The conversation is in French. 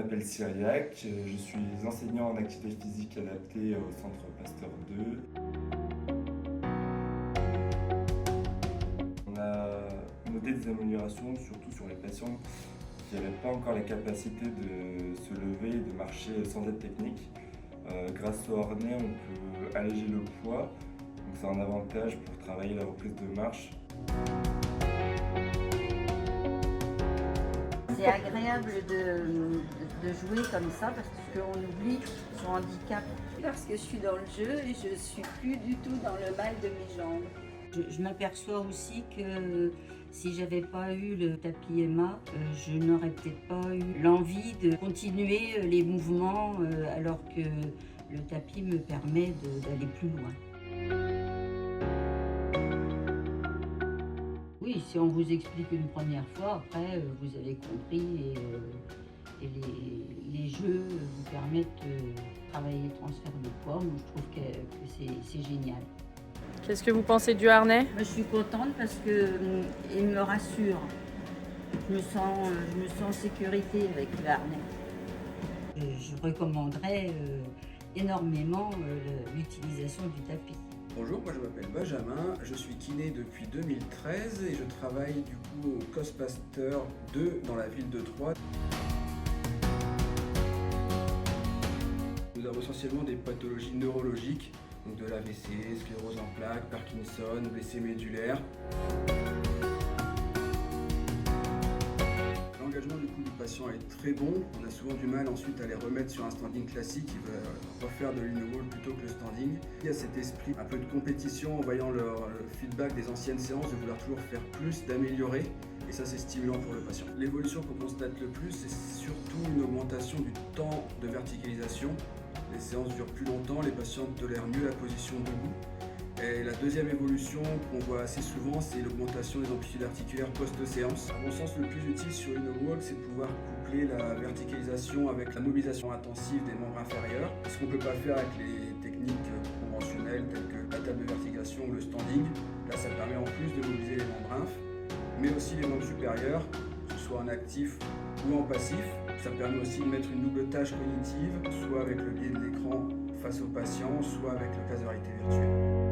m'appelle Cyriac, je suis enseignant en activité physique adaptée au Centre Pasteur 2. On a noté des améliorations, surtout sur les patients qui n'avaient pas encore la capacité de se lever et de marcher sans aide technique. Grâce au harnais, on peut alléger le poids, donc c'est un avantage pour travailler la reprise de marche. C'est agréable de jouer comme ça parce qu'on oublie son handicap. Parce que je suis dans le jeu et je suis plus du tout dans le mal de mes jambes. Je m'aperçois aussi que si j'avais pas eu le tapis Emma, je n'aurais peut-être pas eu l'envie de continuer les mouvements alors que le tapis me permet d'aller plus loin. Oui, si on vous explique une première fois, après vous avez compris et les jeux vous permettent de travailler le transfert de poids. Moi, je trouve que c'est génial. Qu'est-ce que vous pensez du harnais? Moi, je suis contente parce qu'il me rassure. Je me sens en sécurité avec le harnais. Je recommanderais énormément l'utilisation du tapis. Bonjour, moi je m'appelle Benjamin, je suis kiné depuis 2013 et je travaille du coup au COS Pasteur 2 dans la ville de Troyes. Nous avons essentiellement des pathologies neurologiques, donc de l'AVC, sclérose en plaques, Parkinson, blessés médulaires. L'engagement du coup du patient est très bon. On a souvent du mal ensuite à les remettre sur un standing classique. Il va refaire de l'inno-wall plutôt que le standing. Il y a cet esprit un peu de compétition en voyant le feedback des anciennes séances, de vouloir toujours faire plus, d'améliorer. Et ça, c'est stimulant pour le patient. L'évolution qu'on constate le plus, c'est surtout une augmentation du temps de verticalisation. Les séances durent plus longtemps, les patients tolèrent mieux la position debout. Et la deuxième évolution qu'on voit assez souvent, c'est l'augmentation des amplitudes articulaires post-séance. À mon sens, le plus utile sur InnoWalk, c'est de pouvoir coupler la verticalisation avec la mobilisation intensive des membres inférieurs. Ce qu'on ne peut pas faire avec les techniques conventionnelles telles que la table de verticalisation ou le standing. Là, ça permet en plus de mobiliser les membres inf, mais aussi les membres supérieurs, que ce soit en actif ou en passif. Ça permet aussi de mettre une double tâche cognitive, soit avec le biais de l'écran face au patient, soit avec le casque de réalité virtuelle.